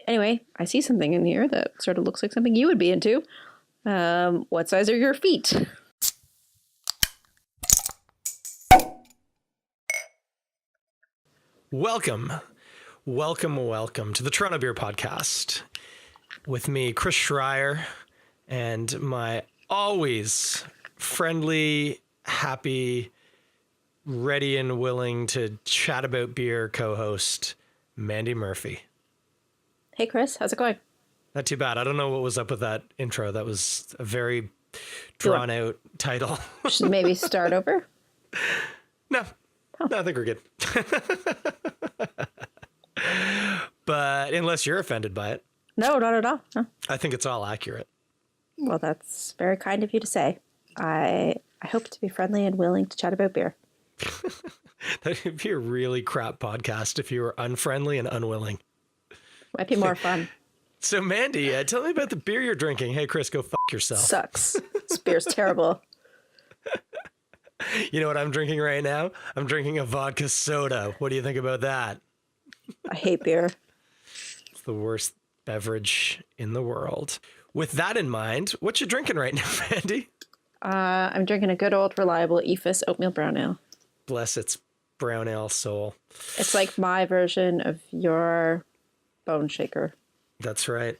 Anyway, I see something in here that sort of looks like something you would be into. What size are your feet? Welcome to the Toronto Beer Podcast with me, Chris Schreier, and my always friendly, happy, ready and willing to chat about beer co-host, Mandie Murphy. Hey, Chris, how's it going? Not too bad. I don't know what was up with that intro. That was a very drawn out title. Should maybe start over? No, I think we're good. But unless you're offended by it. No, not at all. No. I think it's all accurate. Well, that's very kind of you to say. I hope to be friendly and willing to chat about beer. That would be a really crap podcast if you were unfriendly and unwilling. Might be more fun. So, Mandie, tell me about the beer you're drinking. Hey, Chris, go fuck yourself. Sucks. This beer's terrible. You know what I'm drinking right now? I'm drinking a vodka soda. What do you think about that? I hate beer. It's the worst beverage in the world. With that in mind, what you drinking right now, Mandie? I'm drinking a good old reliable Ephus oatmeal brown ale. Bless its brown ale soul. It's like my version of your bone shaker. That's right.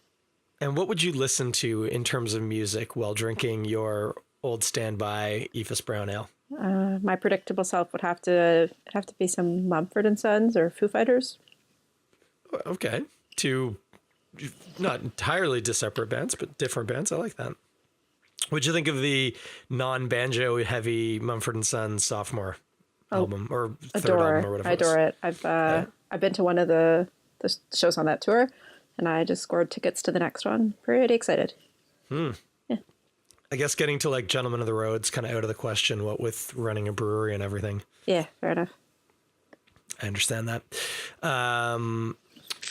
And what would you listen to in terms of music while drinking your old standby Ephus brown ale? My predictable self would have to be some Mumford and Sons or Foo Fighters. Okay. Two not entirely separate bands, but different bands. I like that. What'd you think of the non-banjo heavy Mumford and Sons sophomore album or third album or whatever? I adore it. I've been to one of the shows on that tour, and I just scored tickets to the next one. Pretty excited. Yeah. I guess getting to like Gentlemen of the Road's kind of out of the question, what with running a brewery and everything. Yeah, fair enough. I understand that.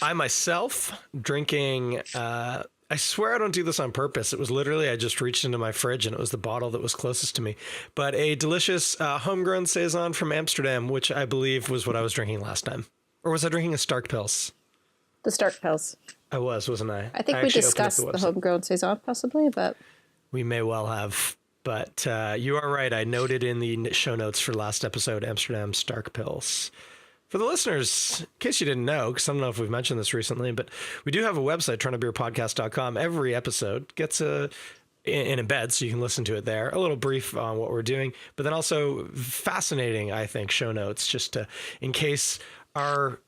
I myself drinking, I swear I don't do this on purpose. It was literally, I just reached into my fridge and it was the bottle that was closest to me. But a delicious homegrown Saison from Amsterdam, which I believe was what I was drinking last time. Or was I drinking a Stark Pils? The Stark Pils. I was, wasn't I? I think we discussed the homegrown Saison possibly, but... We may well have, but you are right. I noted in the show notes for last episode, Amsterdam Stark Pils. For the listeners, in case you didn't know, because I don't know if we've mentioned this recently, but we do have a website, TorontoBeerPodcast.com. Every episode gets in embed, so you can listen to it there. A little brief on what we're doing, but then also fascinating, I think, show notes, just to, in case our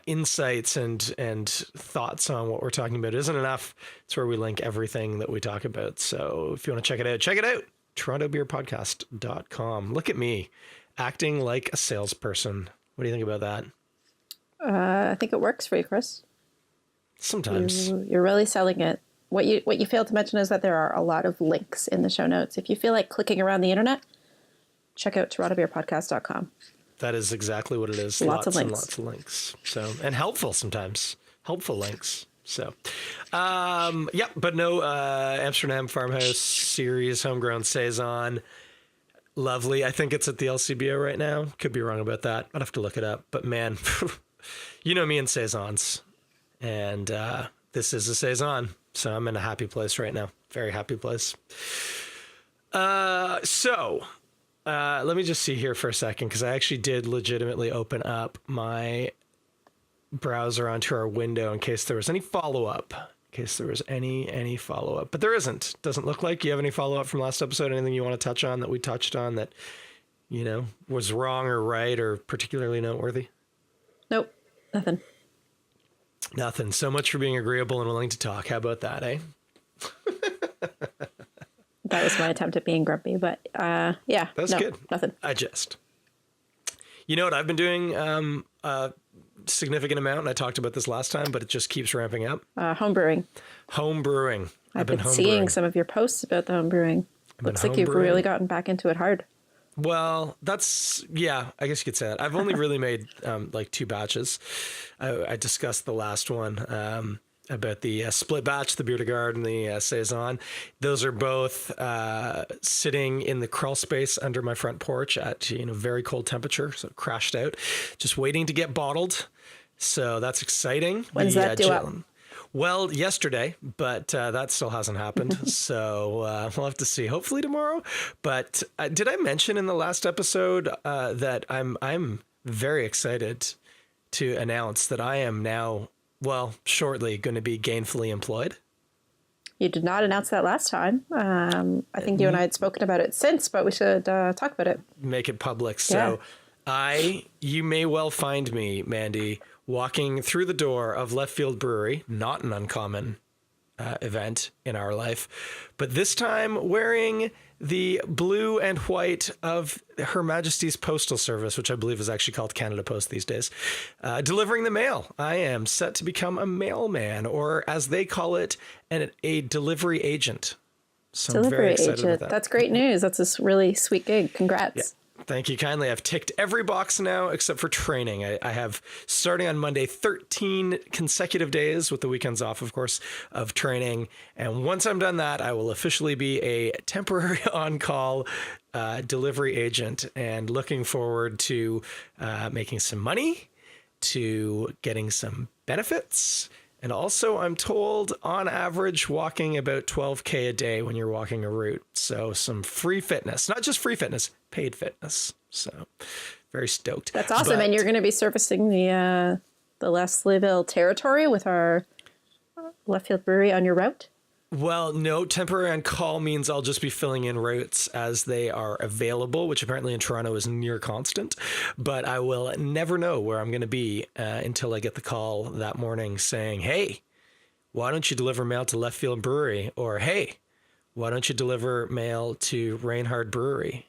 insights and thoughts on what we're talking about isn't enough. It's where we link everything that we talk about. So if you want to check it out, TorontoBeerPodcast.com. Look at me acting like a salesperson. What do you think about that? I think it works for you, Chris. Sometimes. You're really selling it. What you failed to mention is that there are a lot of links in the show notes. If you feel like clicking around the internet, check out TorontoBeerPodcast.com. That is exactly what it is. Lots of links. And lots of links. So, and helpful sometimes. Helpful links. So, but no Amsterdam Farmhouse Series Homegrown Saison. Lovely. I think it's at the LCBO right now. Could be wrong about that. I'd have to look it up. But man, you know me and Saisons. And this is a Saison. So I'm in a happy place right now. Very happy place. Let me just see here for a second, because I actually did legitimately open up my browser onto our window in case there was any follow-up. But there isn't. Doesn't look like. You have any follow-up from last episode? Anything you want to touch on that we touched on that, you know, was wrong or right or particularly noteworthy? Nope. Nothing. So much for being agreeable and willing to talk. How about that, eh? That was my attempt at being grumpy, but yeah. That's good. Nothing. You know what I've been doing a significant amount, and I talked about this last time, but it just keeps ramping up. Home brewing. I've been seeing some of your posts about the home brewing. Looks like you've really gotten back into it hard. Well, I guess you could say that. I've only really made like 2 batches. I discussed the last one about the split batch, the Bière de Garde and the Saison. Those are both sitting in the crawl space under my front porch at very cold temperature, so crashed out, just waiting to get bottled. So that's exciting. When's that due up? Well, yesterday, but that still hasn't happened. So we'll have to see. Hopefully tomorrow. But did I mention in the last episode that I'm very excited to announce that I am now, well, shortly going to be gainfully employed? You did not announce that last time. I think you and I had spoken about it since, but we should talk about it. Make it public. So you may well find me, Mandie, walking through the door of Left Field Brewery, not an uncommon event in our life, but this time wearing the blue and white of Her Majesty's Postal Service, which I believe is actually called Canada Post these days, delivering the mail. I am set to become a mailman, or as they call it, a delivery agent. So I'm very excited about that. That's great news. That's a really sweet gig. Congrats. Yeah. Thank you kindly. I've ticked every box now except for training. I have, starting on Monday, 13 consecutive days with the weekends off, of course, of training. And once I'm done that, I will officially be a temporary on-call delivery agent, and looking forward to making some money, to getting some benefits. And also, I'm told, on average, walking about 12K a day when you're walking a route. So some free fitness, not just free fitness, paid fitness. So very stoked. That's awesome. And you're going to be servicing the Leslieville territory with our Left Field Brewery on your route? Well, no, temporary on call means I'll just be filling in routes as they are available, which apparently in Toronto is near constant. But I will never know where I'm going to be until I get the call that morning saying, hey, why don't you deliver mail to Left Field Brewery? Or, hey, why don't you deliver mail to Reinhard Brewery?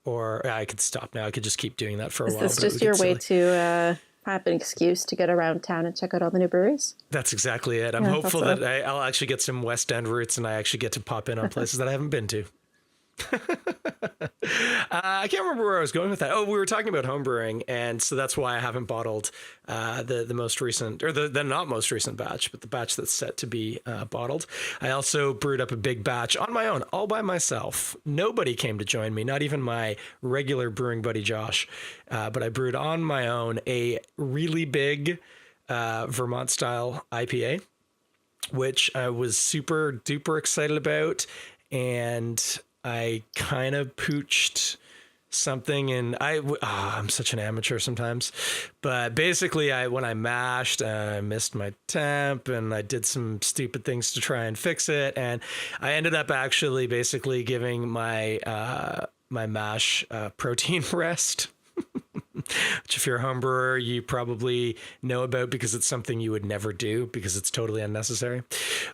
Or I could stop now. I could just keep doing that for a while. Is this just your way to have an excuse to get around town and check out all the new breweries? That's exactly it. I'm hopeful that I'll actually get some West End routes, and I actually get to pop in on places that I haven't been to. I can't remember where I was going with that. Oh, we were talking about homebrewing, and so that's why I haven't bottled the most recent, or the not most recent batch, but the batch that's set to be bottled. I also brewed up a big batch on my own, all by myself. Nobody came to join me, not even my regular brewing buddy Josh, but I brewed on my own a really big Vermont-style IPA, which I was super duper excited about, and I kind of pooched something, and I'm such an amateur sometimes, but basically when I mashed, I missed my temp, and I did some stupid things to try and fix it, and I ended up actually basically giving my my mash protein rest. Which, if you're a home brewer, you probably know about, because it's something you would never do because it's totally unnecessary.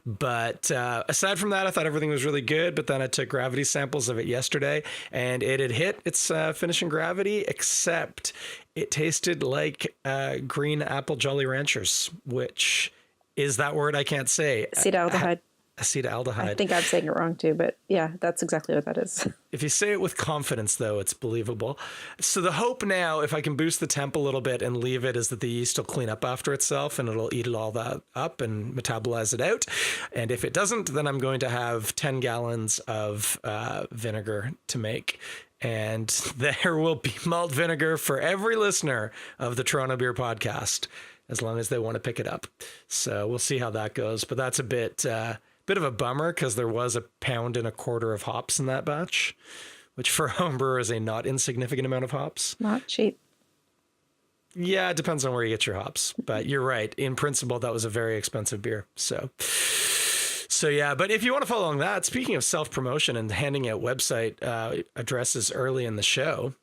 But aside from that, I thought everything was really good. But then I took gravity samples of it yesterday, and it had hit its finishing gravity, except it tasted like green apple Jolly Ranchers, which is that word I can't say. Acetaldehyde. Acetaldehyde. I think I'm saying it wrong too, but yeah, that's exactly what that is. If you say it with confidence, though, it's believable. So the hope now, if I can boost the temp a little bit and leave it, is that the yeast will clean up after itself, and it'll eat it all that up and metabolize it out. And if it doesn't, then I'm going to have 10 gallons of vinegar to make. And there will be malt vinegar for every listener of the Toronto Beer Podcast, as long as they want to pick it up. So we'll see how that goes. But that's a bit of a bummer, because there was 1.25 pounds of hops in that batch, which for a home brewer is a not insignificant amount of hops. Not cheap. Yeah, it depends on where you get your hops, but you're right. In principle, that was a very expensive beer. So yeah, but if you want to follow along that, speaking of self-promotion and handing out website addresses early in the show,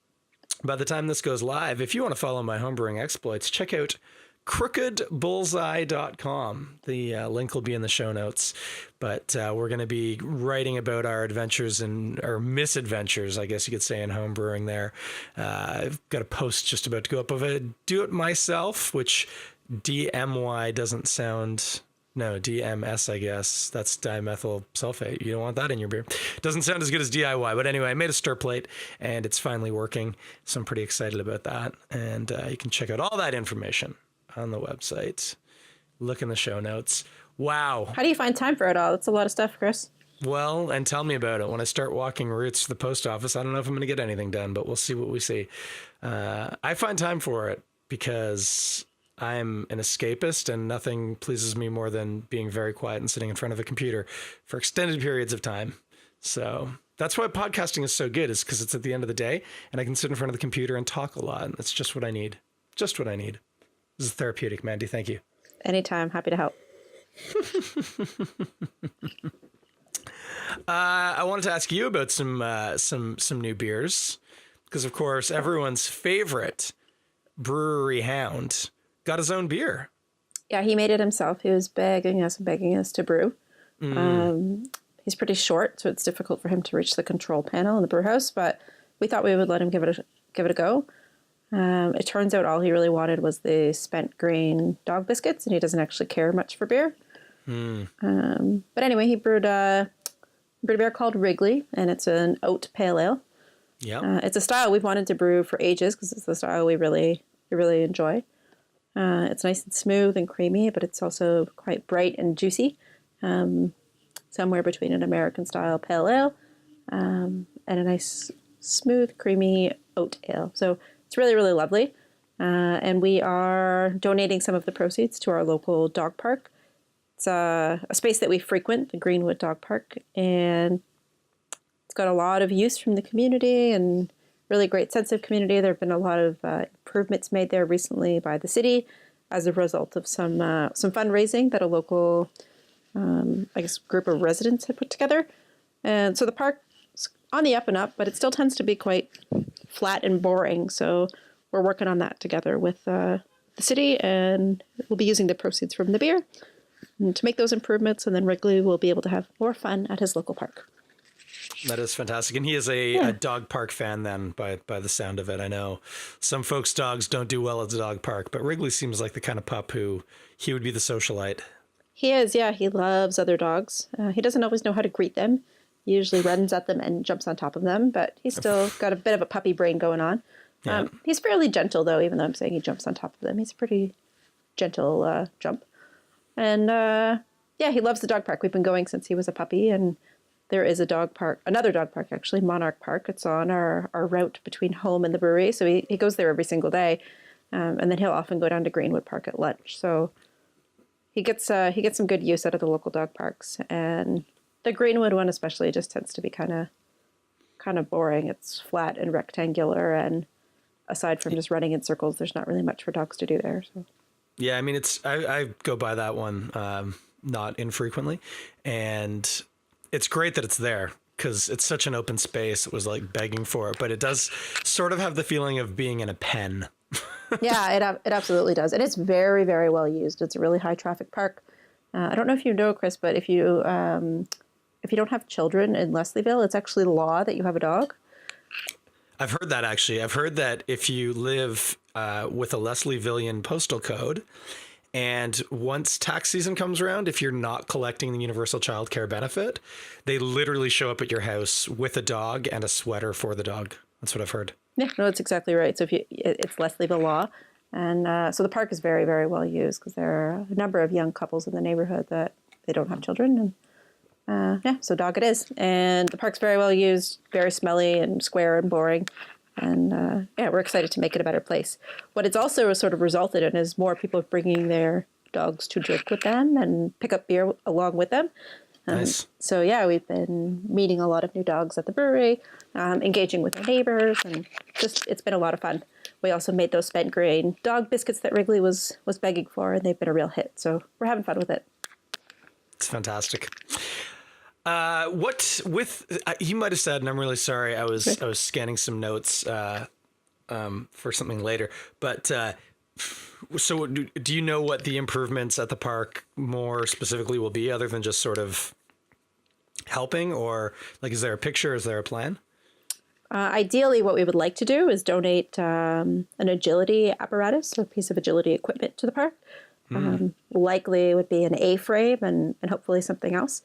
by the time this goes live, if you want to follow my homebrewing exploits, check out crookedbullseye.com. The link will be in the show notes, but we're going to be writing about our adventures or misadventures, I guess you could say, in home brewing there. I've got a post just about to go up of it. Do it myself, which DMY doesn't sound... No, DMS, I guess. That's dimethyl sulfate. You don't want that in your beer. Doesn't sound as good as DIY. But anyway, I made a stir plate, and it's finally working. So I'm pretty excited about that. And you can check out all that information on the website. Look in the show notes. Wow. How do you find time for it all? That's a lot of stuff, Chris. Well, and tell me about it. When I start walking routes to the post office, I don't know if I'm going to get anything done, but we'll see what we see. I find time for it because I'm an escapist, and nothing pleases me more than being very quiet and sitting in front of a computer for extended periods of time. So that's why podcasting is so good, is because it's at the end of the day and I can sit in front of the computer and talk a lot. And that's just what I need. Just what I need. This is therapeutic, Mandie. Thank you. Anytime. Happy to help. I wanted to ask you about some new beers, because of course everyone's favorite brewery hound got his own beer. Yeah, he made it himself. He was begging us to brew. He's pretty short, so it's difficult for him to reach the control panel in the brew house, but we thought we would let him give it a go. It turns out all he really wanted was the spent grain dog biscuits, and he doesn't actually care much for beer. But anyway, he brewed a beer called Wrigley, and it's an oat pale ale. Yeah, it's a style we've wanted to brew for ages because it's the style we really enjoy. It's nice and smooth and creamy, but it's also quite bright and juicy. Somewhere between an American style pale ale and a nice smooth, creamy oat ale. So it's really, really lovely. And we are donating some of the proceeds to our local dog park. It's a space that we frequent, the Greenwood Dog Park, and it's got a lot of use from the community and really great sense of community. There have been a lot of improvements made there recently by the city as a result of some fundraising that a local group of residents had put together. And so the park's on the up and up, but it still tends to be quite flat and boring. So we're working on that together with the city, and we'll be using the proceeds from the beer to make those improvements. And then Wrigley will be able to have more fun at his local park. That is fantastic. And he is a dog park fan then, by the sound of it. I know some folks' dogs don't do well at the dog park, but Wrigley seems like the kind of pup who he would be the socialite. He is, yeah. He loves other dogs. He doesn't always know how to greet them. He usually runs at them and jumps on top of them, but he's still got a bit of a puppy brain going on. Yeah. He's fairly gentle, though, even though I'm saying he jumps on top of them. He's a pretty gentle jump. And, he loves the dog park. We've been going since he was a puppy, and there is a dog park, another dog park, actually, Monarch Park. It's on our route between home and the brewery, so he goes there every single day. And then he'll often go down to Greenwood Park at lunch. So he gets some good use out of the local dog parks, and the Greenwood one especially just tends to be kind of boring. It's flat and rectangular, and aside from just running in circles, there's not really much for dogs to do there. So yeah, I mean, I go by that one not infrequently, and it's great that it's there because it's such an open space. It was like begging for it, but it does sort of have the feeling of being in a pen. Yeah, it absolutely does. And it's very, very well used. It's a really high traffic park. I don't know if you know, Chris, but if you don't have children in Leslieville, it's actually law that you have a dog. I've heard that, actually. I've heard that if you live with a Leslievillian postal code, and once tax season comes around, if you're not collecting the universal child care benefit, they literally show up at your house with a dog and a sweater for the dog. That's what I've heard. Yeah, no, that's exactly right. So it's Leslieville law. And so the park is very, very well used because there are a number of young couples in the neighborhood that they don't have children. And so dog it is. And the park's very well used, very smelly and square and boring. And we're excited to make it a better place. What it's also sort of resulted in is more people bringing their dogs to drink with them and pick up beer along with them. Nice. So we've been meeting a lot of new dogs at the brewery, engaging with our neighbors, and it's been a lot of fun. We also made those spent grain dog biscuits that Wrigley was begging for, and they've been a real hit. So we're having fun with it. It's fantastic. What with you might have said, and I'm really sorry. I was scanning some notes for something later, but. So do you know what the improvements at the park more specifically will be, other than just sort of helping, or like, is there a picture? Is there a plan? Ideally, what we would like to do is donate an agility apparatus, a piece of agility equipment to the park. Likely it would be an A-frame and hopefully something else.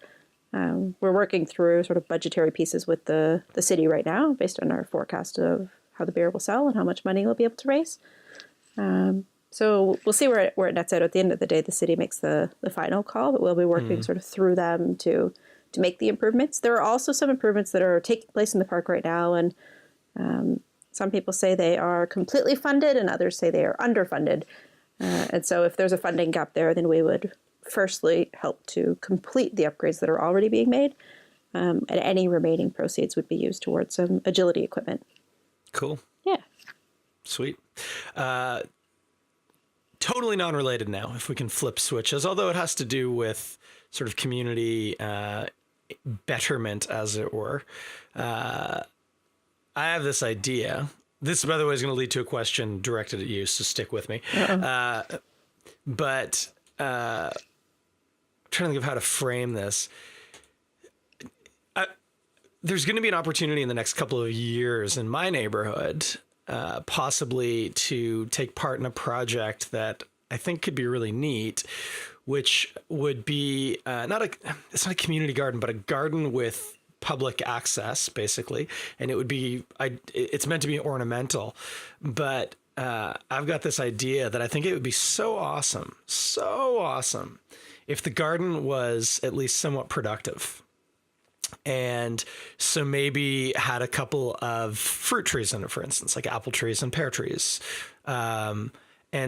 We're working through sort of budgetary pieces with the city right now based on our forecast of how the beer will sell and how much money we'll be able to raise. So we'll see where it nets out. At the end of the day, the city makes the final call, but we'll be working sort of through them to make the improvements. There are also some improvements that are taking place in the park right now, and some people say they are completely funded and others say they are underfunded. And so if there's a funding gap there, then we would firstly help to complete the upgrades that are already being made. And any remaining proceeds would be used towards some agility equipment. Cool. Yeah. Sweet. Totally non-related now, if we can flip switches, although it has to do with sort of community betterment, as it were. I have this idea. This, by the way, is going to lead to a question directed at you, so stick with me. But I'm trying to think of how to frame this. There's going to be an opportunity in the next couple of years in my neighborhood, possibly to take part in a project that I think could be really neat, which would be it's not a community garden, but a garden with public access, basically. And it would be, it's meant to be ornamental, but I've got this idea that I think it would be so awesome if the garden was at least somewhat productive. And so maybe had a couple of fruit trees in it, for instance, like apple trees and pear trees. And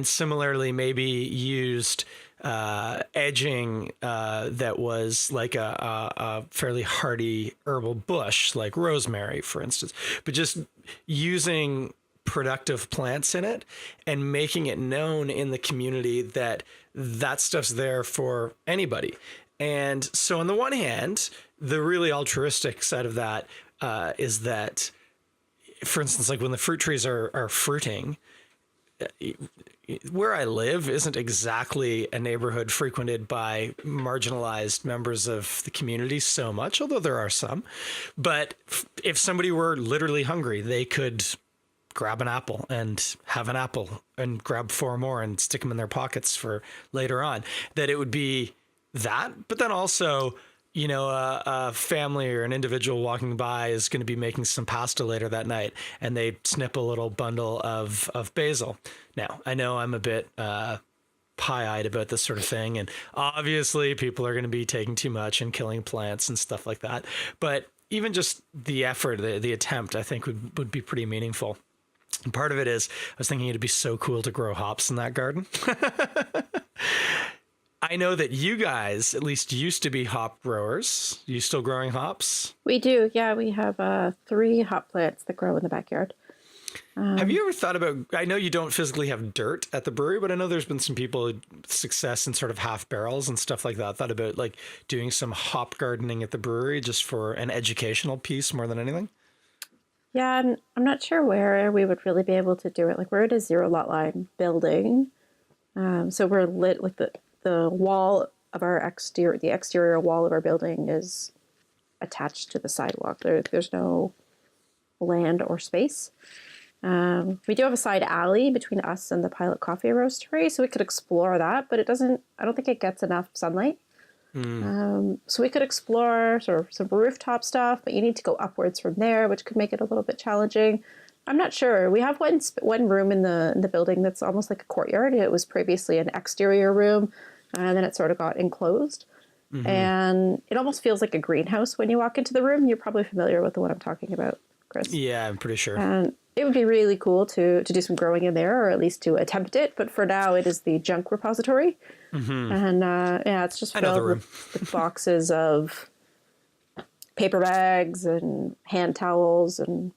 similarly, maybe used edging that was like a fairly hardy herbal bush, like rosemary, for instance, but just using productive plants in it and making it known in the community that that stuff's there for anybody. And so on the one hand, the really altruistic side of that is that, for instance, like when the fruit trees are fruiting, where I live isn't exactly a neighborhood frequented by marginalized members of the community so much, although there are some. But if somebody were literally hungry, they could grab an apple and have an apple and grab 4 more and stick them in their pockets for later on. That it would be that, but then also, you know, a family or an individual walking by is going to be making some pasta later that night, and they snip a little bundle of basil. Now, I know I'm a bit pie-eyed about this sort of thing, and obviously people are going to be taking too much and killing plants and stuff like that. But even just the effort, the attempt, I think would be pretty meaningful. And part of it is, I was thinking it'd be so cool to grow hops in that garden. I know that you guys at least used to be hop growers. You still growing hops? We do. Yeah, we have 3 hop plants that grow in the backyard. Have you ever thought about, I know you don't physically have dirt at the brewery, but I know there's been some people with success in sort of half barrels and stuff like that. Thought about like doing some hop gardening at the brewery just for an educational piece more than anything? Yeah, I'm not sure where we would really be able to do it. Like we're at a 0 lot line building. So we're lit with the wall of our the exterior wall of our building is attached to the sidewalk. There's no land or space. We do have a side alley between us and the Pilot Coffee Roastery, so we could explore that, but I don't think it gets enough sunlight. So we could explore sort of some rooftop stuff, but you need to go upwards from there, which could make it a little bit challenging. I'm not sure. We have one room in the building that's almost like a courtyard. It was previously an exterior room, and then it sort of got enclosed. Mm-hmm. And it almost feels like a greenhouse when you walk into the room. You're probably familiar with the one I'm talking about, Chris. Yeah, I'm pretty sure. And it would be really cool to do some growing in there, or at least to attempt it. But for now, it is the junk repository. Mm-hmm. And yeah, it's just filled with boxes of paper bags and hand towels and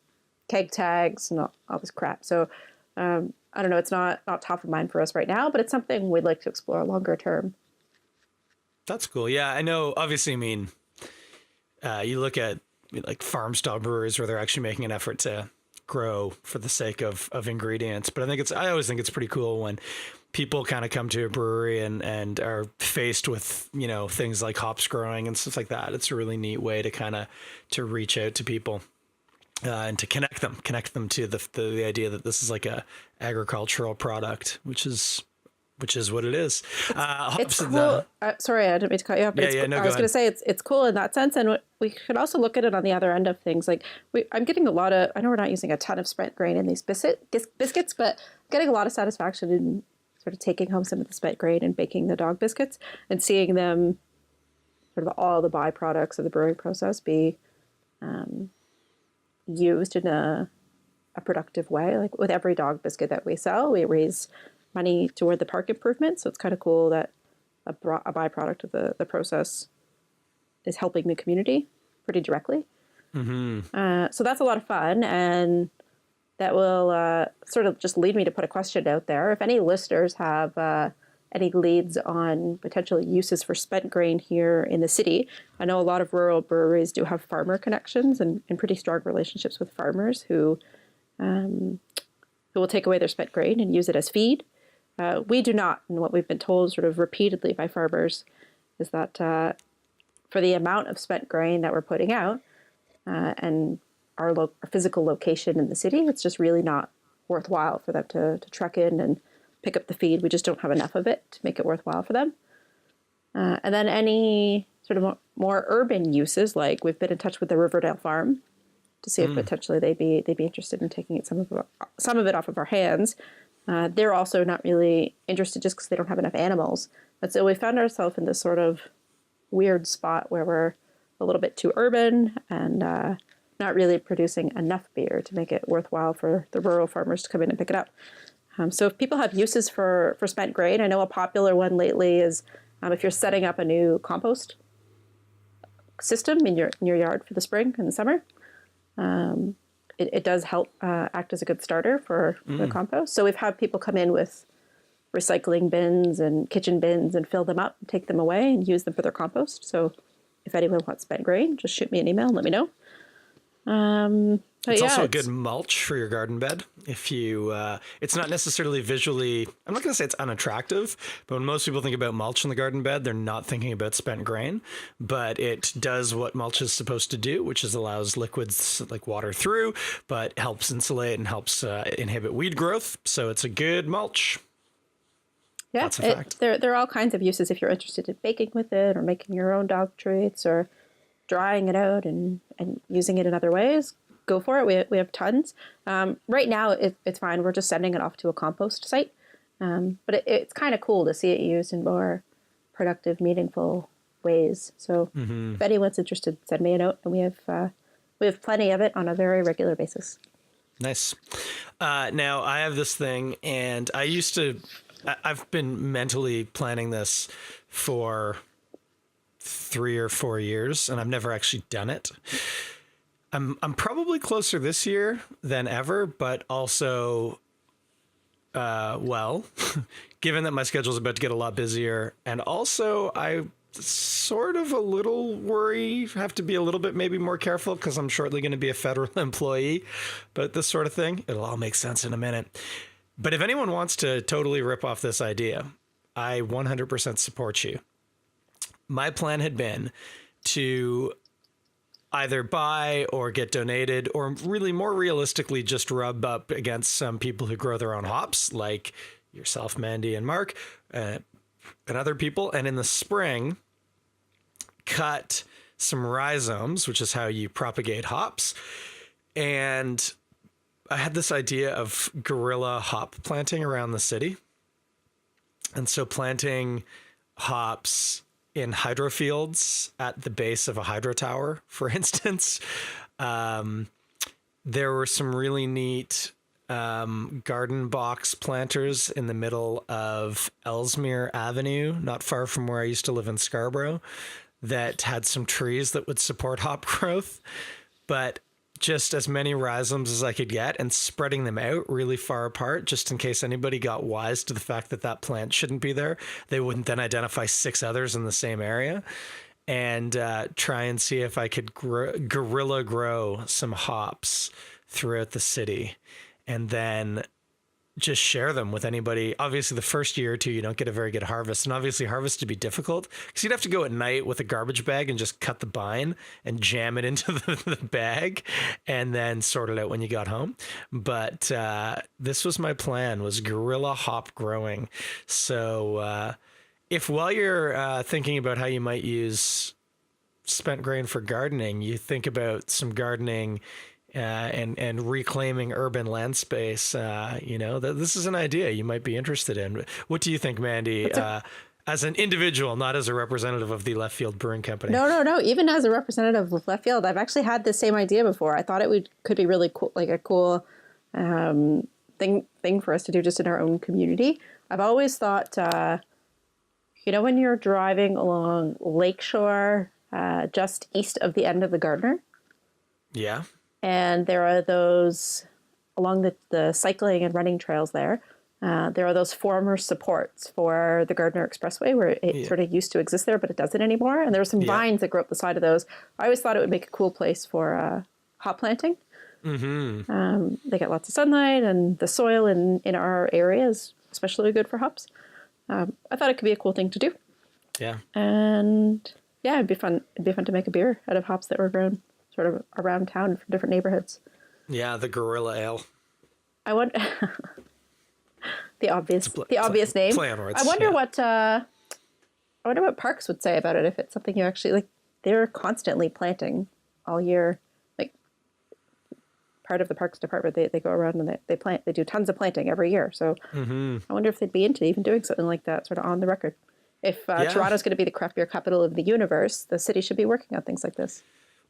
keg tags and all this crap. So I don't know. It's not top of mind for us right now, but it's something we'd like to explore longer term. That's cool. Yeah, I know. Obviously, I mean, you look at like farm style breweries where they're actually making an effort to grow for the sake of ingredients. But I always think it's pretty cool when people kind of come to a brewery and are faced with, you know, things like hops growing and stuff like that. It's a really neat way to reach out to people. And to connect them to the idea that this is like a agricultural product, which is what it is. It's cool. Sorry, I didn't mean to cut you off. But I was going to say it's cool in that sense, and we could also look at it on the other end of things. Like I'm getting a lot of. I know we're not using a ton of spent grain in these biscuits, but I'm getting a lot of satisfaction in sort of taking home some of the spent grain and baking the dog biscuits and seeing them, sort of all the byproducts of the brewing process be used in a productive way. Like with every dog biscuit that we sell, we raise money toward the park improvement. So it's kind of cool that a byproduct of the process is helping the community pretty directly. So that's a lot of fun. And that will sort of just lead me to put a question out there. If any listeners have any leads on potential uses for spent grain here in the city, I know a lot of rural breweries do have farmer connections and pretty strong relationships with farmers who will take away their spent grain and use it as feed. We do not, and what we've been told sort of repeatedly by farmers is that for the amount of spent grain that we're putting out and our physical location in the city, it's just really not worthwhile for them to truck in and pick up the feed. We just don't have enough of it to make it worthwhile for them. And then any sort of more urban uses, like we've been in touch with the Riverdale farm to see if potentially they'd be interested in taking some of it off of our hands. They're also not really interested just because they don't have enough animals. And so we found ourselves in this sort of weird spot where we're a little bit too urban and not really producing enough beer to make it worthwhile for the rural farmers to come in and pick it up. So if people have uses for spent grain, I know a popular one lately is if you're setting up a new compost system in your yard for the spring and the summer, it does help act as a good starter for the compost. So we've had people come in with recycling bins and kitchen bins and fill them up, take them away and use them for their compost. So if anyone wants spent grain, just shoot me an email and let me know. It's also a good mulch for your garden bed. If you, it's not necessarily visually, I'm not going to say it's unattractive, but when most people think about mulch in the garden bed, they're not thinking about spent grain, but it does what mulch is supposed to do, which is allows liquids like water through, but helps insulate and helps inhibit weed growth. So it's a good mulch. Yeah, that's a fact. There are all kinds of uses if you're interested in baking with it or making your own dog treats or drying it out and using it in other ways. Go for it. We have tons. Right now, it's fine. We're just sending it off to a compost site. But it's kind of cool to see it used in more productive, meaningful ways. So if anyone's interested, send me a note. And we have plenty of it on a very regular basis. Nice. Now, I have this thing, and I've been mentally planning this for 3 or 4 years, and I've never actually done it. I'm probably closer this year than ever, but also, given that my schedule is about to get a lot busier, and also I sort of a little worry, have to be a little bit maybe more careful because I'm shortly going to be a federal employee, but this sort of thing, it'll all make sense in a minute. But if anyone wants to totally rip off this idea, I 100% support you. My plan had been to either buy or get donated, or really more realistically, just rub up against some people who grow their own hops, like yourself, Mandie and Mark, and other people. And in the spring, cut some rhizomes, which is how you propagate hops. And I had this idea of guerrilla hop planting around the city. And so planting hops in hydro fields at the base of a hydro tower, for instance. There were some really neat garden box planters in the middle of Ellesmere Avenue, not far from where I used to live in Scarborough, that had some trees that would support hop growth, but just as many rhizomes as I could get and spreading them out really far apart, just in case anybody got wise to the fact that that plant shouldn't be there. They wouldn't then identify 6 others in the same area, and try and see if I could guerrilla grow some hops throughout the city, and then just share them with anybody. Obviously, the first year or two, you don't get a very good harvest. And obviously, harvest would be difficult because you'd have to go at night with a garbage bag and just cut the vine and jam it into the bag and then sort it out when you got home. But this was my plan, was guerrilla hop growing. So if while you're thinking about how you might use spent grain for gardening, you think about some gardening and reclaiming urban land space, this is an idea you might be interested in. What do you think, Mandie, as an individual, not as a representative of the Left Field Brewing Company? No. Even as a representative of Left Field, I've actually had the same idea before. I thought could be really cool, like a cool thing for us to do just in our own community. I've always thought, when you're driving along Lakeshore, just east of the end of the Gardner, Yeah. and there are those along the cycling and running trails there. There are those former supports for the Gardner Expressway where it sort of used to exist there, but it doesn't anymore. And there are some vines that grow up the side of those. I always thought it would make a cool place for hop planting. Mm-hmm. They get lots of sunlight, and the soil in our area is especially good for hops. I thought it could be a cool thing to do. Yeah. And yeah, it'd be fun. It'd be fun to make a beer out of hops that were grown sort of around town from different neighborhoods. Yeah, the Guerrilla Ale. I want the obvious name. Play on words. I wonder what parks would say about it if it's something you actually like. They're constantly planting all year. Like part of the parks department, they go around and they plant. They do tons of planting every year. So I wonder if they'd be into even doing something like that, sort of on the record. If Toronto's going to be the craft beer capital of the universe, the city should be working on things like this.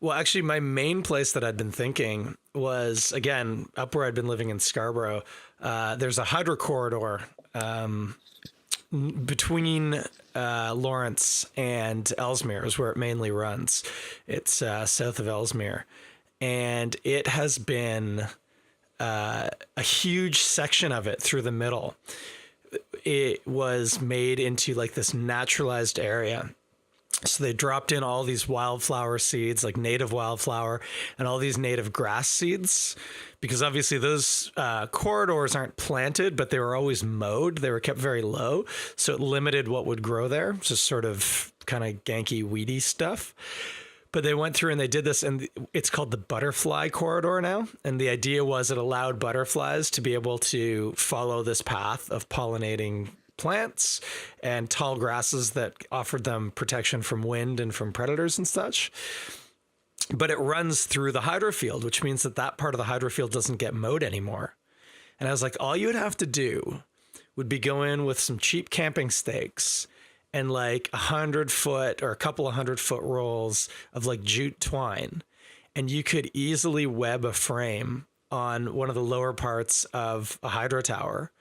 Well, actually, my main place that I'd been thinking was, again, up where I'd been living in Scarborough. There's a hydro corridor between Lawrence and Ellesmere is where it mainly runs. It's south of Ellesmere. And it has been a huge section of it through the middle. It was made into like this naturalized area. So they dropped in all these wildflower seeds, like native wildflower, and all these native grass seeds, because obviously those corridors aren't planted, but they were always mowed. They were kept very low, so it limited what would grow there. Just sort of kind of ganky, weedy stuff. But they went through and they did this, and it's called the butterfly corridor now. And the idea was it allowed butterflies to be able to follow this path of pollinating plants and tall grasses that offered them protection from wind and from predators and such. But it runs through the hydrofield, which means that part of the hydrofield doesn't get mowed anymore. And I was like, all you would have to do would be go in with some cheap camping stakes and like 100-foot or a couple of 100-foot rolls of like jute twine. And you could easily web a frame on one of the lower parts of a hydro tower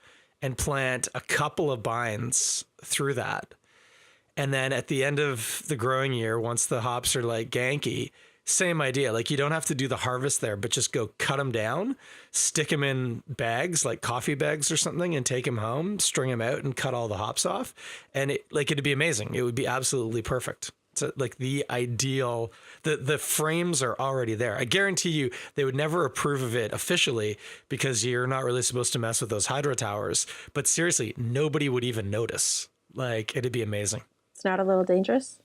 and plant a couple of bines through that. And then at the end of the growing year, once the hops are like ganky, same idea. Like you don't have to do the harvest there, but just go cut them down, stick them in bags, like coffee bags or something, and take them home, string them out and cut all the hops off. And it'd be amazing. It would be absolutely perfect. So like the ideal, the frames are already there. I guarantee you they would never approve of it officially because you're not really supposed to mess with those hydro towers. But seriously, nobody would even notice. Like it'd be amazing. It's not a little dangerous?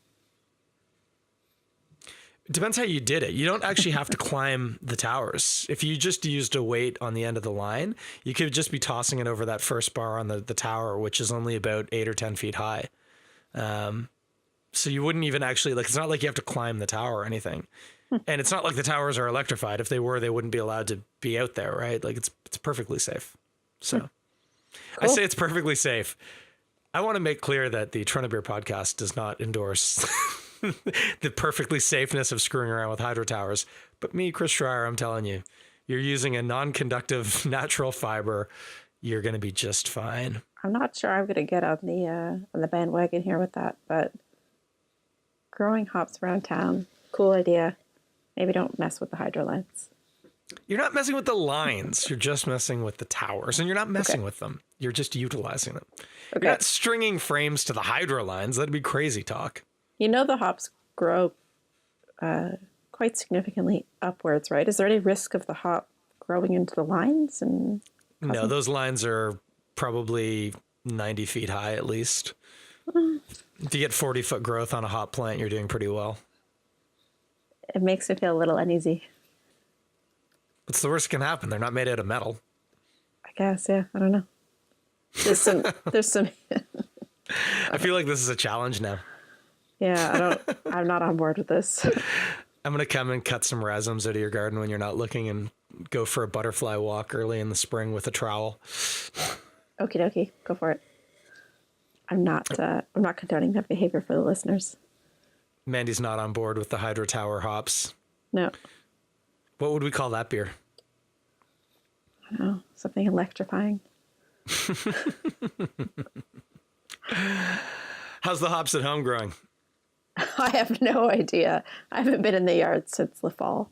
It depends how you did it. You don't actually have to climb the towers. If you just used a weight on the end of the line, you could just be tossing it over that first bar on the tower, which is only about 8 or 10 feet high. So you wouldn't even actually, like, it's not like you have to climb the tower or anything. And it's not like the towers are electrified. If they were, they wouldn't be allowed to be out there, right? Like it's perfectly safe. So cool. I say it's perfectly safe. I want to make clear that the Toronto Beer Podcast does not endorse the perfectly safeness of screwing around with hydro towers. But me, Chris Schreier, I'm telling you, you're using a non-conductive natural fiber. You're going to be just fine. I'm not sure I'm going to get on the bandwagon here with that, but growing hops around town, cool idea. Maybe don't mess with the hydro lines. You're not messing with the lines. You're just messing with the towers, and you're not messing with them. You're just utilizing them. Okay. You're not stringing frames to the hydro lines. That'd be crazy talk. You know the hops grow quite significantly upwards, right? Is there any risk of the hop growing into the lines? No, those lines are probably 90 feet high at least. If you get 40-foot growth on a hop plant, you're doing pretty well. It makes me feel a little uneasy. What's the worst that can happen? They're not made out of metal. I guess, yeah. I don't know. There's some. I feel like this is a challenge now. Yeah, I'm not on board with this. I'm going to come and cut some rhizomes out of your garden when you're not looking and go for a butterfly walk early in the spring with a trowel. Okie dokie. Go for it. I'm not condoning that behavior for the listeners. Mandie's not on board with the hydro tower hops. No. What would we call that beer? I don't know. Something electrifying. How's the hops at home growing? I have no idea. I haven't been in the yard since the fall.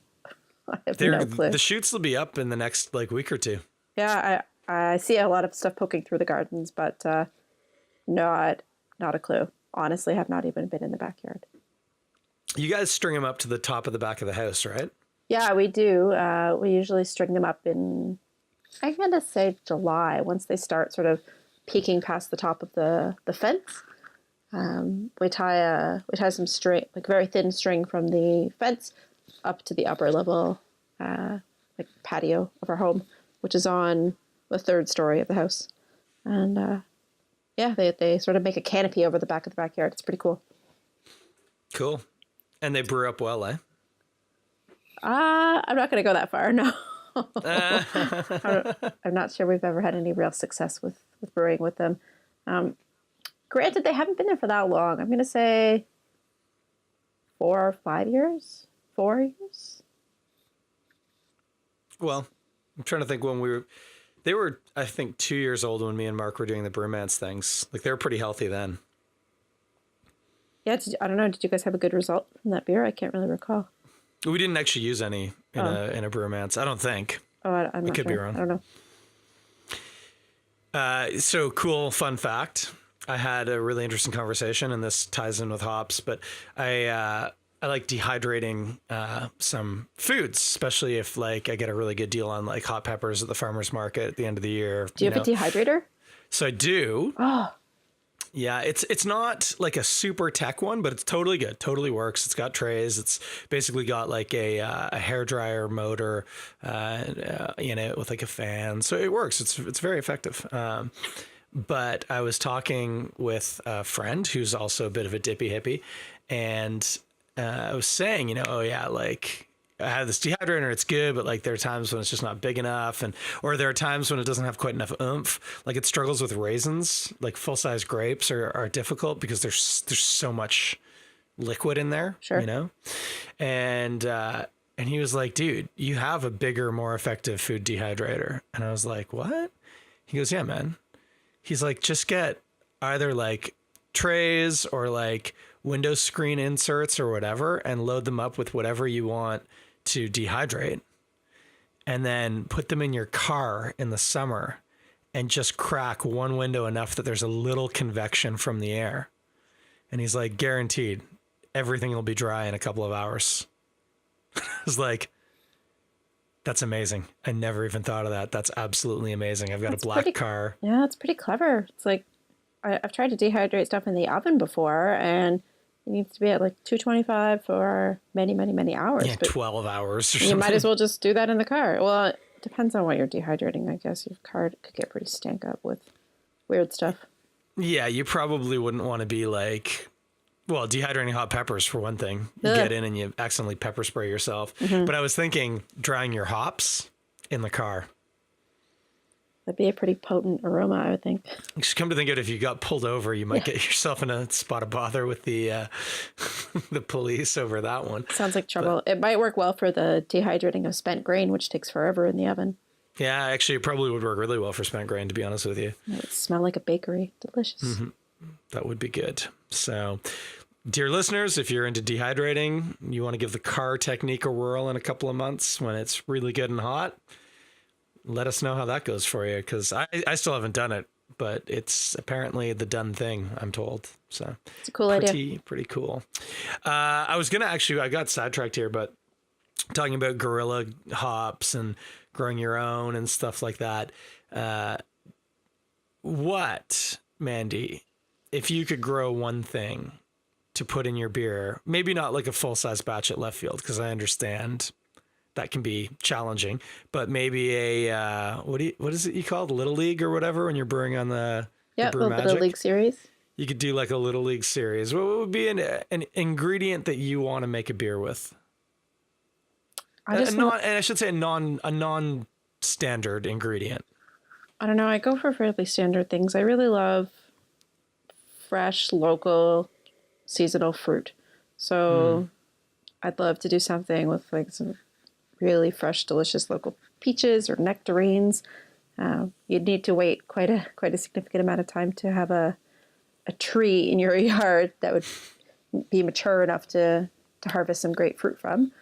I have no clue. The shoots will be up in the next week or two. Yeah, I see a lot of stuff poking through the gardens, but not a clue. Honestly, have not even been in the backyard. You guys string them up to the top of the back of the house, right? Yeah, we do. We usually string them up in, I'm going to say July, once they start sort of peeking past the top of the fence. We tie some string, like very thin string from the fence up to the upper level, like patio of our home, which is on the third story of the house. And yeah, they sort of make a canopy over the back of the backyard. It's pretty cool. Cool. And they brew up well, eh? I'm not going to go that far, no. I'm not sure we've ever had any real success with brewing with them. Granted, they haven't been there for that long. I'm going to say 4 or 5 years? 4 years? Well, I'm trying to think when they were, I think, 2 years old when me and Mark were doing the brewmance things. Like, they were pretty healthy then. Yeah, I don't know. Did you guys have a good result from that beer? I can't really recall. We didn't actually use any in a brewmance. I don't think. Oh, I'm not could sure. be wrong. I don't know. So cool fun fact. I had a really interesting conversation, and this ties in with hops, but I like dehydrating some foods, especially if like I get a really good deal on like hot peppers at the farmer's market at the end of the year. Do you have a dehydrator? So I do. Oh. Yeah, it's not like a super tech one, but it's totally good. Totally works. It's got trays. It's basically got like a hairdryer motor in it with like a fan. So it works. It's very effective. But I was talking with a friend who's also a bit of a dippy hippie, and I was saying, oh yeah, like I have this dehydrator, it's good, but like there are times when it's just not big enough, or there are times when it doesn't have quite enough oomph. Like it struggles with raisins. Like full size grapes are difficult because there's so much liquid in there. Sure. And he was like, dude, you have a bigger, more effective food dehydrator. And I was like, what? He goes, yeah, man. He's like, just get either like trays or like window screen inserts or whatever, and load them up with whatever you want to dehydrate, and then put them in your car in the summer and just crack one window enough that there's a little convection from the air. And he's like, guaranteed everything will be dry in a couple of hours. I was like, that's amazing. I never even thought of that. That's absolutely amazing. I've got a black car. Yeah, it's pretty clever. It's like, I've tried to dehydrate stuff in the oven before, and it needs to be at like 225 for many, many, many hours. Yeah, 12 hours or you something. might as well just do that in the car. Well, it depends on what you're dehydrating, I guess. Your car could get pretty stank up with weird stuff. Yeah, you probably wouldn't want to be like, well, dehydrating hot peppers for one thing. You get in and you accidentally pepper spray yourself. Mm-hmm. But I was thinking drying your hops in the car. That'd be a pretty potent aroma, I would think. Just come to think of it, if you got pulled over, you might get yourself in a spot of bother with the the police over that one. Sounds like trouble. It might work well for the dehydrating of spent grain, which takes forever in the oven. Yeah, actually, it probably would work really well for spent grain, to be honest with you. It would smell like a bakery. Delicious. Mm-hmm. That would be good. So, dear listeners, if you're into dehydrating, you want to give the car technique a whirl in a couple of months when it's really good and hot, let us know how that goes for you, because I still haven't done it, but it's apparently the done thing, I'm told. So it's a cool idea. Pretty cool. I was going to actually, I got sidetracked here, but talking about guerrilla hops and growing your own and stuff like that. What, Mandie, if you could grow one thing to put in your beer, maybe not like a full-size batch at left field, because I understand that can be challenging, but maybe a what is it you call it, Little League or whatever, when you're brewing on the Brew Magic? Little League series. You could do like a Little League series. What would be an ingredient that you want to make a beer with? And I should say a non-standard ingredient. I don't know. I go for fairly standard things. I really love fresh, local, seasonal fruit. So I'd love to do something with like some really fresh, delicious local peaches or nectarines. You'd need to wait quite a significant amount of time to have a tree in your yard that would be mature enough to harvest some grapefruit from.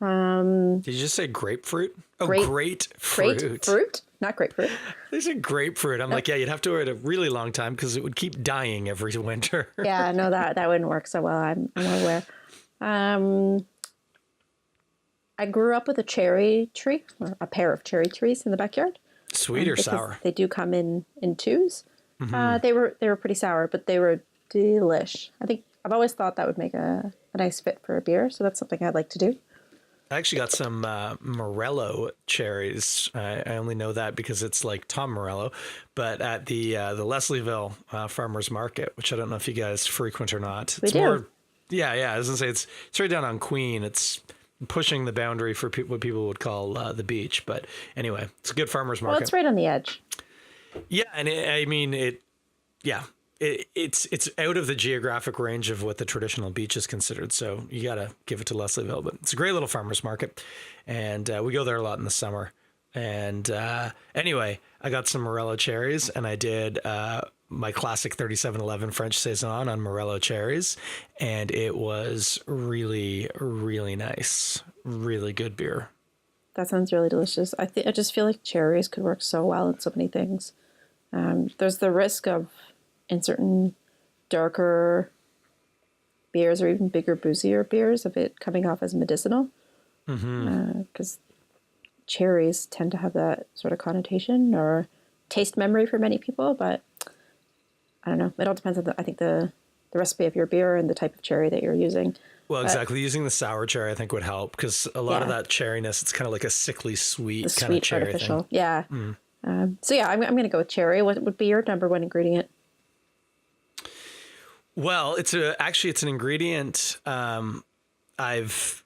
Did you just say grapefruit? Oh, grapefruit. Grapefruit, not grapefruit. They said grapefruit. I'm like, yeah, you'd have to wait a really long time because it would keep dying every winter. Yeah, no, that wouldn't work so well. I'm aware. I grew up with a cherry tree, or a pair of cherry trees in the backyard. Sweet or sour? They do come in twos. They were pretty sour, but they were delish. I think I've always thought that would make a nice fit for a beer, so that's something I'd like to do. I actually got some Morello cherries. I only know that because it's like Tom Morello, but at the Leslieville Farmers Market, which I don't know if you guys frequent or not. It's do. Yeah. I was gonna say it's right down on Queen. It's pushing the boundary for what people would call the beach, but anyway, it's a good farmers market. Well, it's right on the edge. Yeah, and it's out of the geographic range of what the traditional beach is considered. So you got to give it to Leslieville, but it's a great little farmer's market. And we go there a lot in the summer. And anyway, I got some Morello cherries and I did my classic 3711 French Saison on Morello cherries. And it was really, really nice. Really good beer. That sounds really delicious. I just feel like cherries could work so well in so many things. There's the risk of, in certain darker beers or even bigger, boozier beers, of it coming off as medicinal. Because cherries tend to have that sort of connotation or taste memory for many people, but I don't know. It all depends on the recipe of your beer and the type of cherry that you're using. Well, exactly. Using the sour cherry, I think, would help because a lot of that cherryness, it's kind of like a sickly sweet kind of cherry artificial thing. Yeah. So yeah, I'm going to go with cherry. What would be your number one ingredient? Well, it's an ingredient I've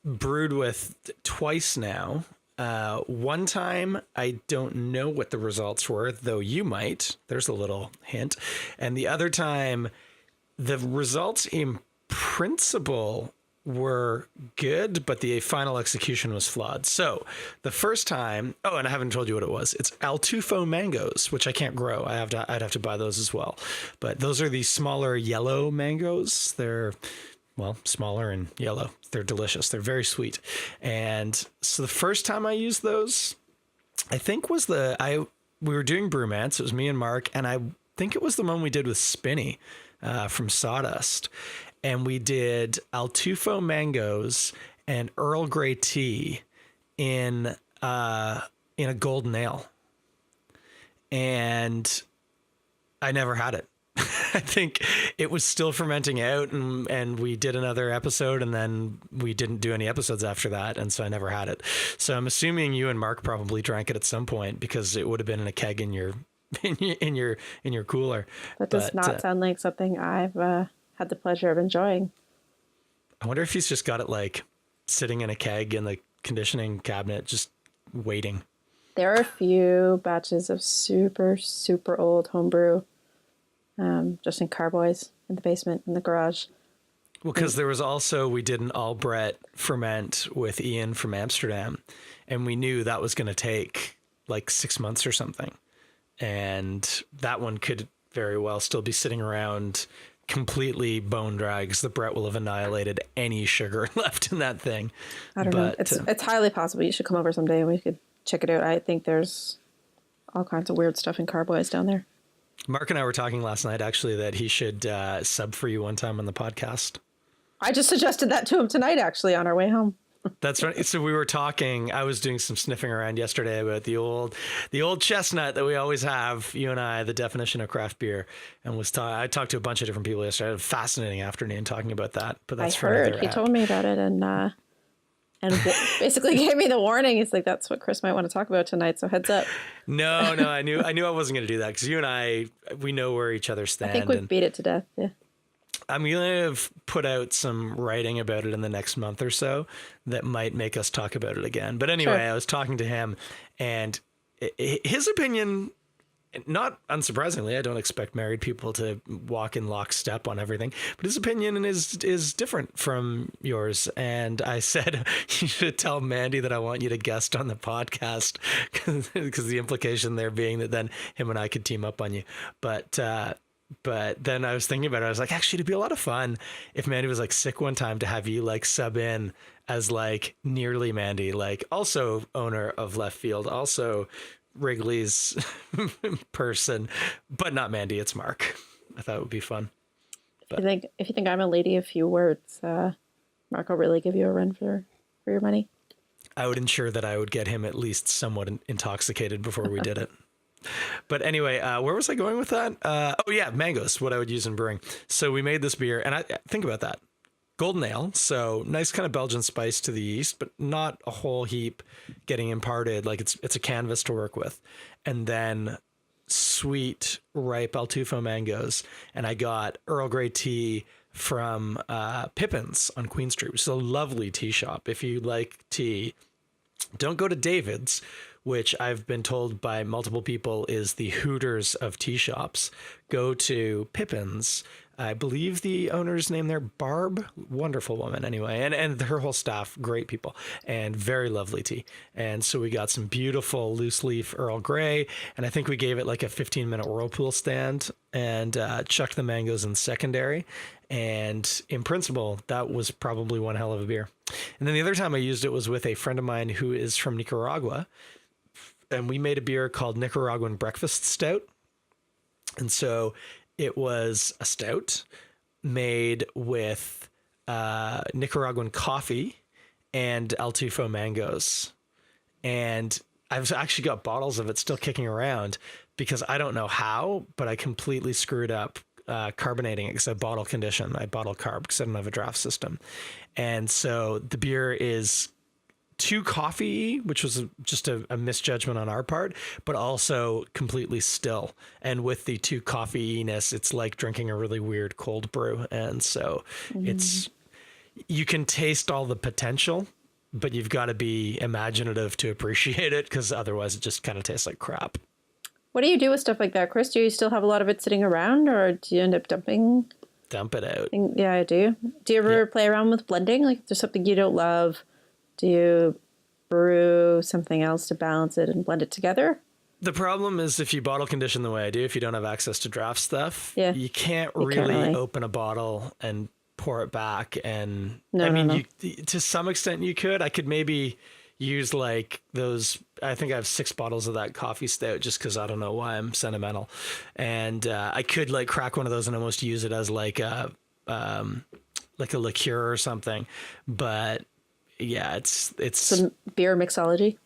brewed with twice now. One time, I don't know what the results were, though you might. There's a little hint. And the other time, the results in principle were good, but the final execution was flawed. So the first time, and I haven't told you what it was. It's Altufo mangoes, which I can't grow. I'd have to buy those as well. But those are the smaller yellow mangoes. They're, well, smaller and yellow. They're delicious. They're very sweet. And so the first time I used those, I think we were doing Brewmance. It was me and Mark, and I think it was the one we did with Spinny from Sawdust. And we did Altufo mangoes and Earl Grey tea in a golden ale. And I never had it. I think it was still fermenting out, and we did another episode, and then we didn't do any episodes after that, and so I never had it. So I'm assuming you and Mark probably drank it at some point because it would have been in a keg in your cooler. That does not sound like something I've had the pleasure of enjoying. I wonder if he's just got it like sitting in a keg in the conditioning cabinet, just waiting. There are a few batches of super, super old homebrew, just in carboys in the basement, in the garage. Well, because there was also, we did an Albrecht ferment with Ian from Amsterdam, and we knew that was going to take like 6 months or something. And that one could very well still be sitting around completely bone dry because the Brett will have annihilated any sugar left in that thing. I don't know. It's highly possible. You should come over someday and we could check it out. I think there's all kinds of weird stuff in carboys down there. Mark and I were talking last night, actually, that he should sub for you one time on the podcast. I just suggested that to him tonight, actually, on our way home. That's right. So we were talking, I was doing some sniffing around yesterday about the old chestnut that we always have, you and I, the definition of craft beer. And I talked to a bunch of different people yesterday. I had a fascinating afternoon talking about that. But that's I heard. He told me about it and basically gave me the warning. He's like, that's what Chris might want to talk about tonight. So heads up. No, I knew I wasn't going to do that because you and I, we know where each other stand. I think we've beat it to death. Yeah. I'm going to put out some writing about it in the next month or so that might make us talk about it again. But anyway, sure. I was talking to him and his opinion not unsurprisingly, I don't expect married people to walk in lockstep on everything, but his opinion is different from yours. And I said, you should tell Mandie that I want you to guest on the podcast, because the implication there being that then him and I could team up on you. But then I was thinking about it. I was like, actually, it'd be a lot of fun if Mandie was like sick one time to have you like sub in as like nearly Mandie, like also owner of Left Field, also Wrigley's person, but not Mandie. It's Mark. I thought it would be fun. But if you think I'm a lady of few words, Mark will really give you a run for your money. I would ensure that I would get him at least somewhat intoxicated before we did it. But anyway, where was I going with that? Oh yeah, mangoes, what I would use in brewing. So we made this beer, and I think about that. Golden ale, so nice kind of Belgian spice to the yeast, but not a whole heap getting imparted. Like it's a canvas to work with. And then sweet, ripe El Tufo mangoes. And I got Earl Grey tea from Pippin's on Queen Street, which is a lovely tea shop. If you like tea, don't go to David's, which I've been told by multiple people is the Hooters of tea shops. Go to Pippin's. I believe the owner's name there, Barb, wonderful woman anyway, and her whole staff, great people, and very lovely tea. And so we got some beautiful loose leaf Earl Grey, and I think we gave it like a 15-minute whirlpool stand and chucked the mangoes in secondary. And in principle, that was probably one hell of a beer. And then the other time I used it was with a friend of mine who is from Nicaragua, and we made a beer called Nicaraguan Breakfast Stout. And so it was a stout made with Nicaraguan coffee and El Tufo mangoes. And I've actually got bottles of it still kicking around because I don't know how, but I completely screwed up carbonating it because I bottle condition. I bottle carb because I don't have a draft system. And so the beer is too coffee, which was just a misjudgment on our part, but also completely still. And with the too coffee-ness, it's like drinking a really weird cold brew. And so you can taste all the potential, but you've got to be imaginative to appreciate it, because otherwise it just kind of tastes like crap. What do you do with stuff like that, Chris? Do you still have a lot of it sitting around, or do you end up dumping? Dump it out. Yeah, I do. Do you ever play around with blending? Like, if there's something you don't love, do you brew something else to balance it and blend it together? The problem is if you bottle condition the way I do, if you don't have access to draft stuff, you can't really open a bottle and pour it back. And no. To some extent you could. I could maybe use like those. I think I have 6 bottles of that coffee stout just because I don't know why I'm sentimental. And I could like crack one of those and almost use it as like a liqueur or something. But yeah, it's some beer mixology.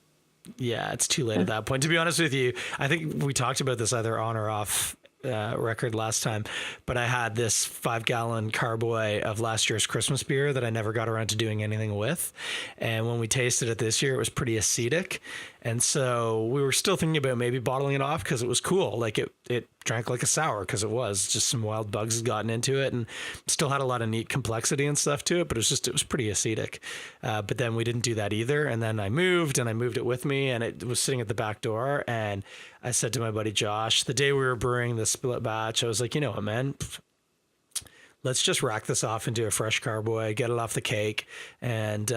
Yeah, it's too late at that point. To be honest with you, I think we talked about this either on or off record last time, but I had this 5-gallon carboy of last year's Christmas beer that I never got around to doing anything with. And when we tasted it this year, it was pretty acidic. And so we were still thinking about maybe bottling it off because it was cool. Like it drank like a sour because it was just some wild bugs had gotten into it and still had a lot of neat complexity and stuff to it. But it was pretty acidic. But then we didn't do that either. And then I moved it with me, and it was sitting at the back door. And I said to my buddy Josh, the day we were brewing the split batch, I was like, you know what, man, let's just rack this off into a fresh carboy, get it off the cake. And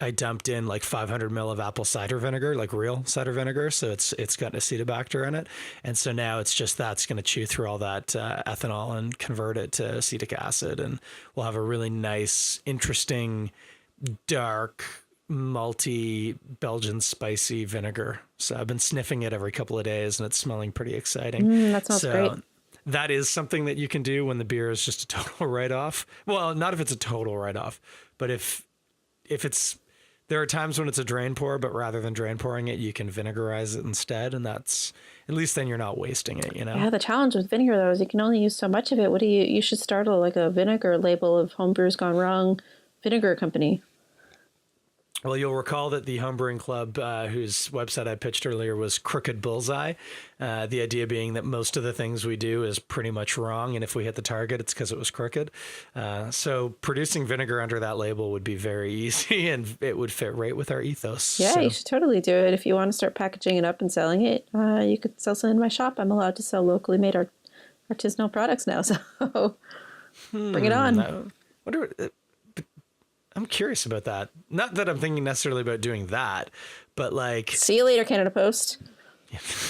I dumped in like 500 ml of apple cider vinegar, like real cider vinegar. So it's got acetobacter in it. And so now it's just that's going to chew through all that ethanol and convert it to acetic acid. And we'll have a really nice, interesting, dark, malty Belgian spicy vinegar. So I've been sniffing it every couple of days and it's smelling pretty exciting. That sounds great. That is something that you can do when the beer is just a total write-off. Well, not if it's a total write-off, but if there are times when it's a drain pour, but rather than drain pouring it, you can vinegarize it instead. And that's, at least then you're not wasting it, you know? Yeah, the challenge with vinegar, though, is you can only use so much of it. You should start a vinegar label of Homebrewers Gone Wrong Vinegar Company. Well, you'll recall that the homebrewing club, whose website I pitched earlier, was Crooked Bullseye. The idea being that most of the things we do is pretty much wrong, and if we hit the target, it's because it was crooked. So producing vinegar under that label would be very easy, and it would fit right with our ethos. Yeah, so. you should totally do it. If you want to start packaging it up and selling it, you could sell some in my shop. I'm allowed to sell locally made artisanal products now, so bring it on. I wonder. I'm curious about that. Not that I'm thinking necessarily about doing that, but like, see you later, Canada Post.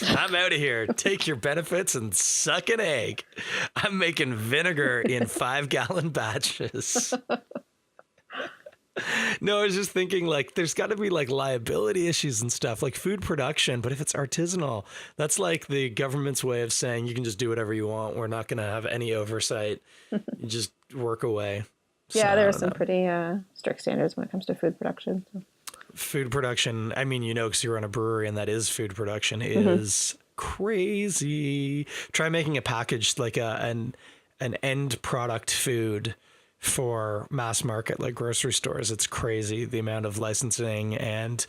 I'm out of here. Take your benefits and suck an egg. I'm making vinegar in 5-gallon batches. No, I was just thinking like there's got to be like liability issues and stuff like food production. But if it's artisanal, that's like the government's way of saying you can just do whatever you want. We're not going to have any oversight. You just work away. Yeah, So, there are some pretty strict standards when it comes to food production. So. Food production, I mean, because you run a brewery and that is food production, is crazy. Try making a package like an end product food for mass market like grocery stores. It's crazy the amount of licensing and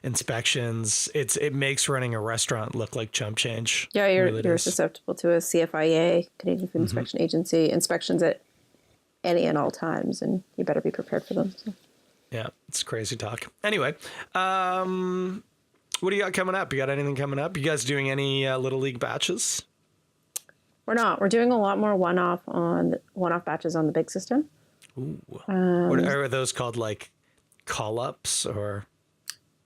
inspections. It makes running a restaurant look like chump change. Yeah, you're susceptible to a CFIA, Canadian Food Inspection Agency, inspections at any and all times, and you better be prepared for them. So. Yeah, it's crazy talk. Anyway, what do you got coming up? You got anything coming up? You guys doing any Little League batches? We're not. We're doing a lot more one-off batches on the big system. Ooh. What are those called? Like call-ups or?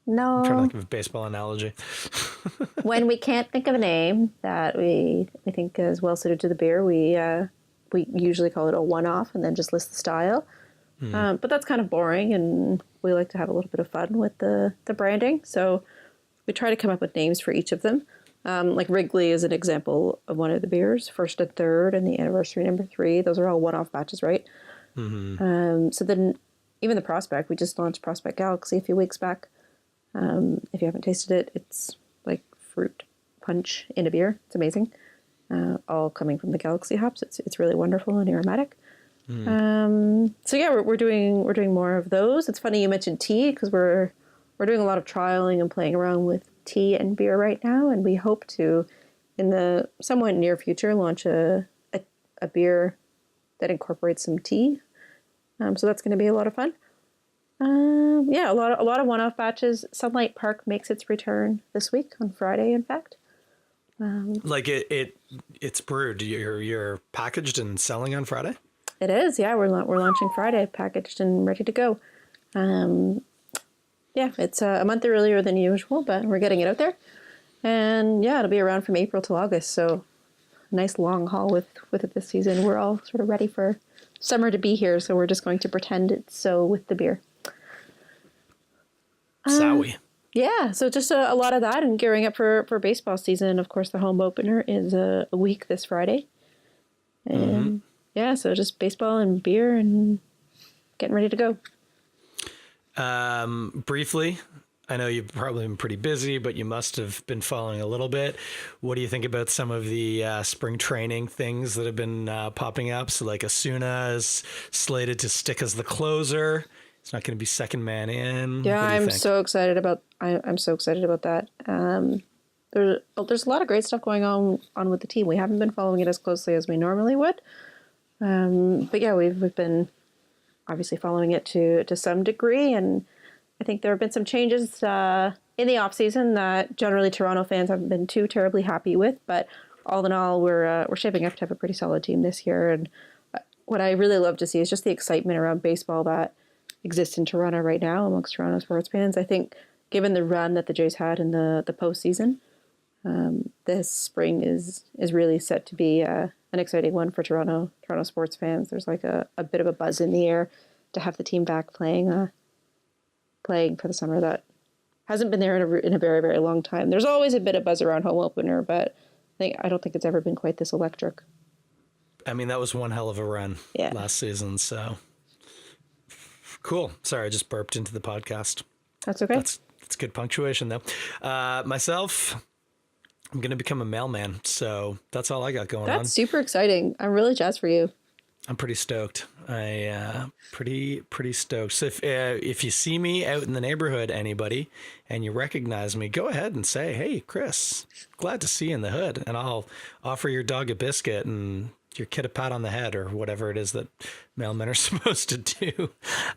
No. I'm trying to think of a baseball analogy. When we can't think of a name that we think is well suited to the beer, we usually call it a one-off and then just list the style. But that's kind of boring, and we like to have a little bit of fun with the branding. So we try to come up with names for each of them. Like Wrigley is an example of one of the beers, first and third, and the anniversary number 3. Those are all one-off batches, right? So then even the Prospect, we just launched Prospect Galaxy a few weeks back. If you haven't tasted it, it's like fruit punch in a beer. It's amazing. All coming from the Galaxy hops. It's really wonderful and aromatic. So yeah, we're doing more of those. It's funny you mentioned tea because we're doing a lot of trialing and playing around with tea and beer right now, and we hope to, in the somewhat near future, launch a beer that incorporates some tea. So that's going to be a lot of fun. Yeah, a lot of one-off batches. Sunlight Park makes its return this week on Friday, in fact. Like it's brewed. You're packaged and selling on Friday? It is, yeah. We're launching Friday, packaged and ready to go. Yeah, it's a month earlier than usual, but we're getting it out there. And yeah, it'll be around from April till August. So nice long haul with it this season. We're all sort of ready for summer to be here, so we're just going to pretend it's so with the beer. Sowie. Yeah, so just a lot of that and gearing up for baseball season. Of course, the home opener is a week this Friday. And yeah, so just baseball and beer and getting ready to go. Briefly, I know you've probably been pretty busy, but you must have been following a little bit. What do you think about some of the spring training things that have been popping up? So like Asuna is slated to stick as the closer. It's not going to be second man in. Yeah, I'm so excited about that. There's a lot of great stuff going on with the team. We haven't been following it as closely as we normally would. But yeah, we've been obviously following it to some degree, and I think there have been some changes in the off season that generally Toronto fans haven't been too terribly happy with. But all in all, we're shaping up to have a pretty solid team this year. And what I really love to see is just the excitement around baseball that exists in Toronto right now amongst Toronto sports fans. I think given the run that the Jays had in the postseason, this spring is really set to be an exciting one for Toronto sports fans. There's like a bit of a buzz in the air to have the team back playing for the summer that hasn't been there in a very, very long time. There's always a bit of buzz around home opener, but I don't think it's ever been quite this electric. I mean, that was one hell of a run last season. So cool. Sorry, I just burped into the podcast. That's okay. That's good punctuation though. Myself, I'm going to become a mailman. So that's all I got going on. That's super exciting. I'm really jazzed for you. I'm pretty stoked. Pretty stoked. So if you see me out in the neighborhood, anybody, and you recognize me, go ahead and say, "Hey, Chris, glad to see you in the hood," and I'll offer your dog a biscuit and your kid a pat on the head or whatever it is that mailmen are supposed to do.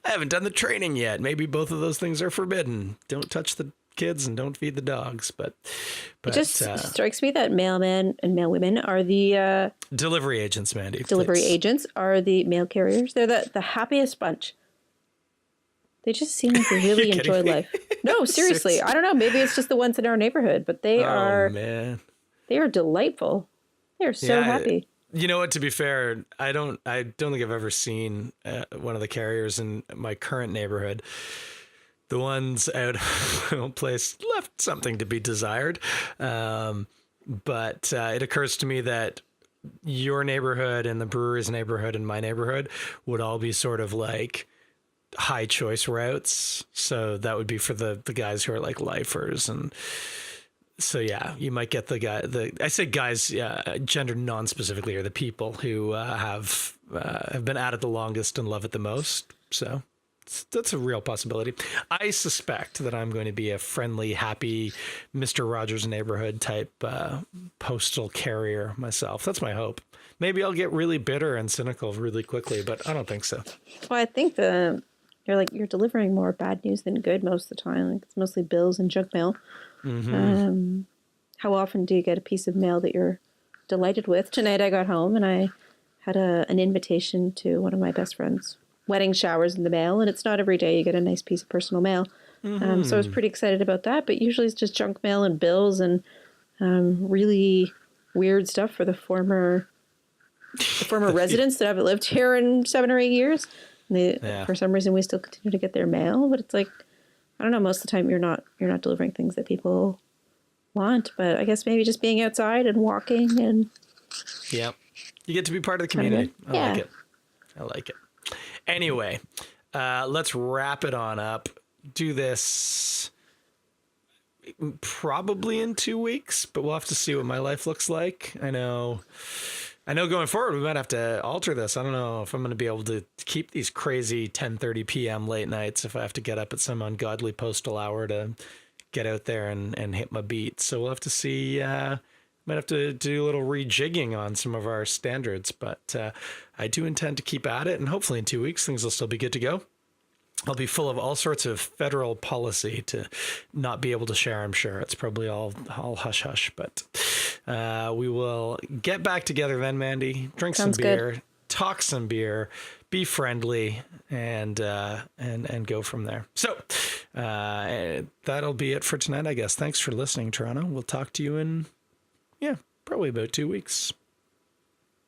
I haven't done the training yet. Maybe both of those things are forbidden. Don't touch the kids and don't feed the dogs. But it just strikes me that mailmen and mailwomen are the delivery agents, Mandie. Delivery agents are the mail carriers. They're the happiest bunch. They just seem like they really enjoy life. No, seriously. I don't know. Maybe it's just the ones in our neighborhood, but they are delightful. They are so happy. You know what? To be fair, I don't think I've ever seen one of the carriers in my current neighborhood. The ones out of my own place left something to be desired. But it occurs to me that your neighborhood and the brewery's neighborhood and my neighborhood would all be sort of like high choice routes. So that would be for the guys who are like lifers. And so, yeah, you might get I say guys, gender non-specifically, are the people who have been at it the longest and love it the most. So that's a real possibility. I suspect that I'm going to be a friendly, happy Mr. Rogers neighborhood type postal carrier myself. That's my hope. Maybe I'll get really bitter and cynical really quickly, but I don't think so. Well, I think you're delivering more bad news than good most of the time. Like, it's mostly bills and junk mail. Mm-hmm. How often do you get a piece of mail that you're delighted with? Tonight I got home and I had an invitation to one of my best friends' wedding showers in the mail, and it's not every day you get a nice piece of personal mail. Mm-hmm. So I was pretty excited about that, but usually it's just junk mail and bills and really weird stuff for the former residents that haven't lived here in 7 or 8 years. For some reason, we still continue to get their mail, but it's like, I don't know, most of the time you're not delivering things that people want, but I guess maybe just being outside and walking and you get to be part of the community. I like it. Anyway, let's wrap it on up. Do this probably in 2 weeks, but we'll have to see what my life looks like. I know going forward, we might have to alter this. I don't know if I'm going to be able to keep these crazy 10:30 p.m. late nights if I have to get up at some ungodly postal hour to get out there and hit my beat. So we'll have to see. Might have to do a little rejigging on some of our standards, but I do intend to keep at it, and hopefully in 2 weeks things will still be good to go. I'll be full of all sorts of federal policy to not be able to share, I'm sure. It's probably all hush hush, but we will get back together then, Mandie. Drink some beer, talk some beer, be friendly, and go from there. So that'll be it for tonight, I guess. Thanks for listening, Toronto. We'll talk to you in probably about 2 weeks.